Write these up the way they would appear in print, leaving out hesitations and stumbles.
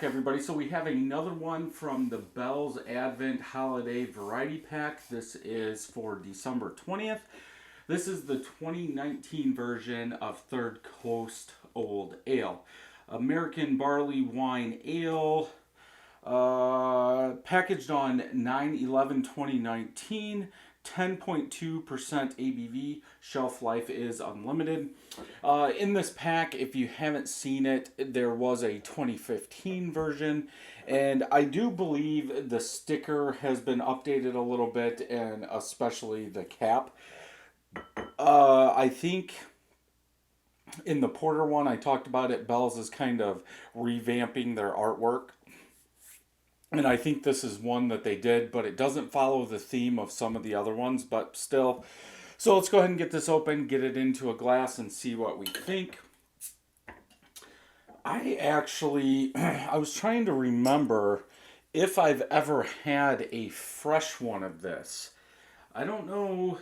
everybody. So we have another one from the Bell's Advent Holiday Variety Pack. This is for December 20th. This is the 2019 version of Third Coast Old Ale. American Barley Wine Ale, packaged on 9/11/2019. 10.2% ABV. Shelf life is unlimited. In this pack, if you haven't seen it, there was a 2015 version, and I do believe the sticker has been updated a little bit, and especially the cap. I think in the Porter one, I talked about it, Bell's is kind of revamping their artwork. And I think this is one that they did, but it doesn't follow the theme of some of the other ones, but still. So let's go ahead and get this open, get it into a glass, and see what we think. I was trying to remember if I've ever had a fresh one of this. I don't know.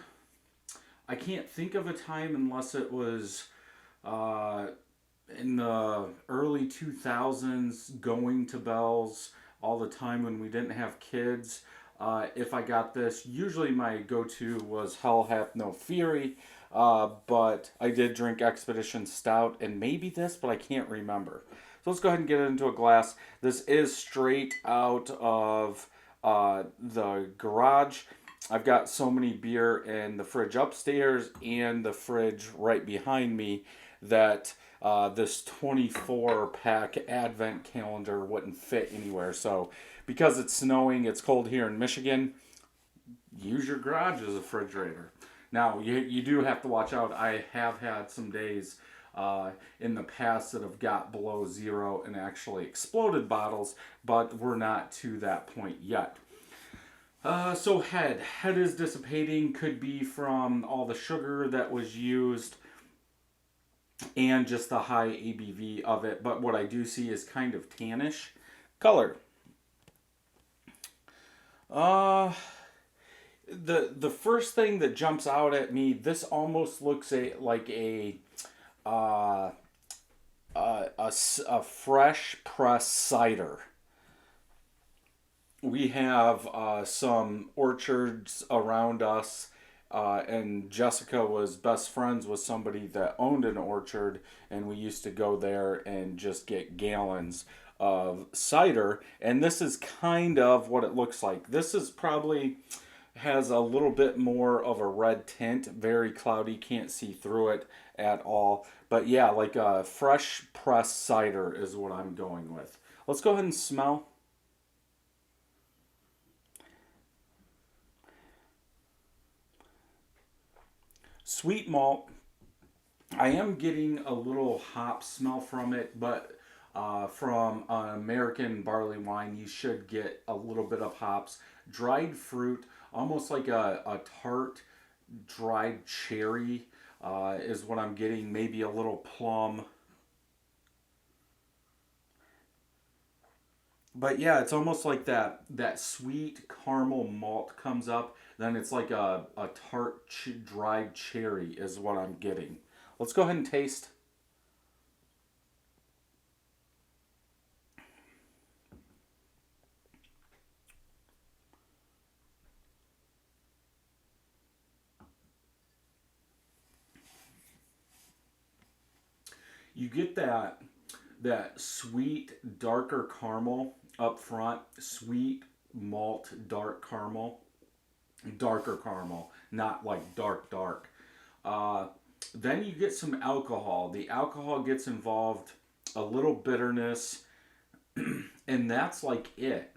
I can't think of a time unless it was in the early 2000s, going to Bell's all the time when we didn't have kids. If I got this, usually my go-to was Hell Hath No Fury, but I did drink Expedition Stout and maybe this, but I can't remember. So let's go ahead and get it into a glass. This is straight out of the garage. I've got so many beer in the fridge upstairs and the fridge right behind me that this 24 pack advent calendar wouldn't fit anywhere. So because it's snowing, it's cold here in Michigan, use your garage as a refrigerator. Now you do have to watch out. I have had some days in the past that have got below zero and actually exploded bottles, but we're not to that point yet. So head is dissipating, could be from all the sugar that was used and just the high ABV of it. But what I do see is kind of tannish color. The first thing that jumps out at me, this almost looks like a fresh pressed cider. We have some orchards around us, and Jessica was best friends with somebody that owned an orchard, and we used to go there and just get gallons of cider, and this is kind of what it looks like. This is probably has a little bit more of a red tint, very cloudy, can't see through it at all, but yeah, like a fresh pressed cider is what I'm going with. Let's go ahead and smell. Sweet malt. I am getting a little hop smell from it, but from an American barley wine, you should get a little bit of hops. Dried fruit, almost like a tart dried cherry is what I'm getting. Maybe a little plum. But yeah, it's almost like that sweet caramel malt comes up. Then it's like a tart dried cherry is what I'm getting. Let's go ahead and taste. You get that sweet darker caramel up front, sweet malt dark caramel, darker caramel, not like dark. Uh, then you get some alcohol. The alcohol gets involved, a little bitterness, and that's like it.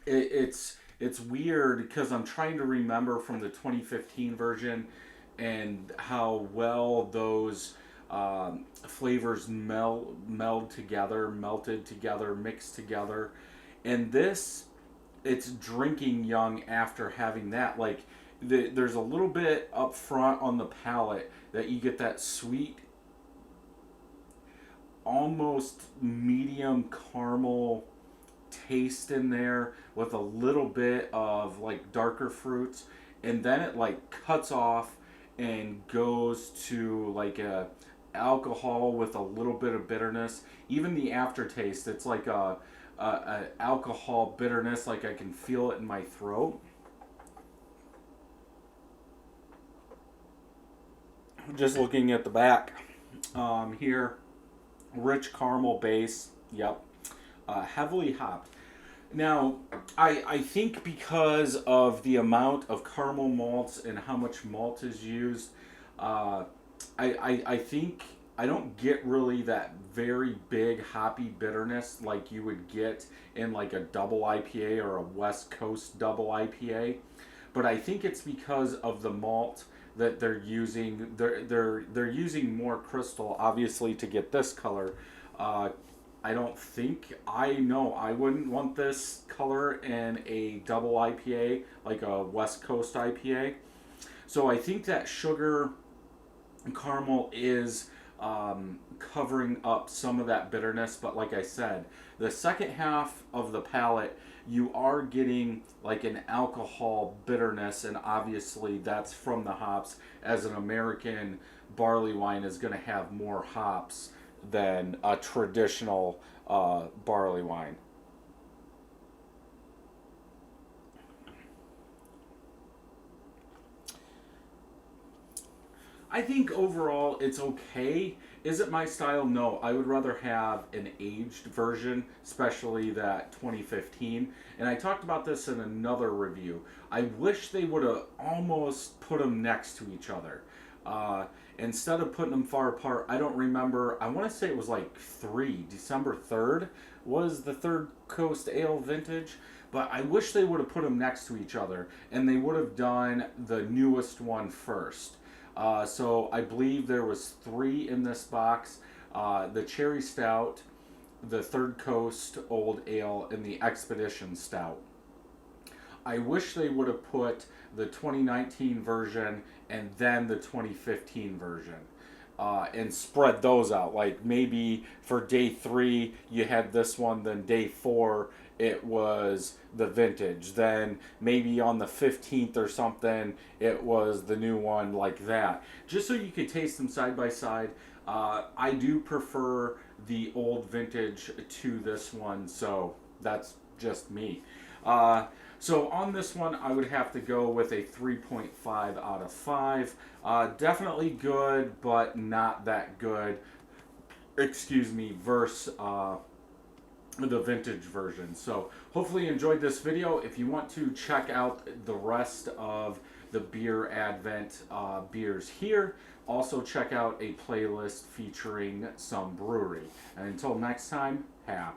It's weird because I'm trying to remember from the 2015 version and how well those flavors meld together, melted together, mixed together, and this it's drinking young after having that. Like there's a little bit up front on the palate that you get that sweet, almost medium caramel taste in there with a little bit of like darker fruits, and then it like cuts off and goes to like alcohol with a little bit of bitterness. Even the aftertaste, it's like a alcohol bitterness, like I can feel it in my throat. Just looking at the back here, rich caramel base. Yep, heavily hopped. Now, I think because of the amount of caramel malts and how much malt is used, uh, I think I don't get really that very big hoppy bitterness like you would get in like a double IPA or a West Coast double IPA. But I think it's because of the malt that they're using. They're using more crystal, obviously, to get this color. Uh, I don't think I know I wouldn't want this color in a double IPA like a West Coast IPA. So I think that sugar caramel is covering up some of that bitterness. But like I said, the second half of the palate, you are getting like an alcohol bitterness, and obviously that's from the hops. As an American barley wine is going to have more hops than a traditional barley wine. I think overall it's okay. Is it my style? No. I would rather have an aged version, especially that 2015. And I talked about this in another review. I wish they would have almost put them next to each other. Uh, Instead of putting them far apart, I don't remember. I want to say it was like December 3rd was the Third Coast Ale vintage. But I wish they would have put them next to each other and they would have done the newest one first. So I believe there was three in this box: the Cherry Stout, the Third Coast Old Ale, and the Expedition Stout. I wish they would have put the 2019 version and then the 2015 version. And spread those out. Like maybe for day three you had this one, then day four it was the vintage. Then maybe on the 15th or something it was the new one, like that. Just so you could taste them side by side. I do prefer the old vintage to this one, so that's just me. Uh, so on this one, I would have to go with a 3.5 out of 5. Definitely good, but not that good. Excuse me, versus the vintage version. So hopefully you enjoyed this video. If you want to check out the rest of the Beer Advent beers here, also check out a playlist featuring some brewery. And until next time, happy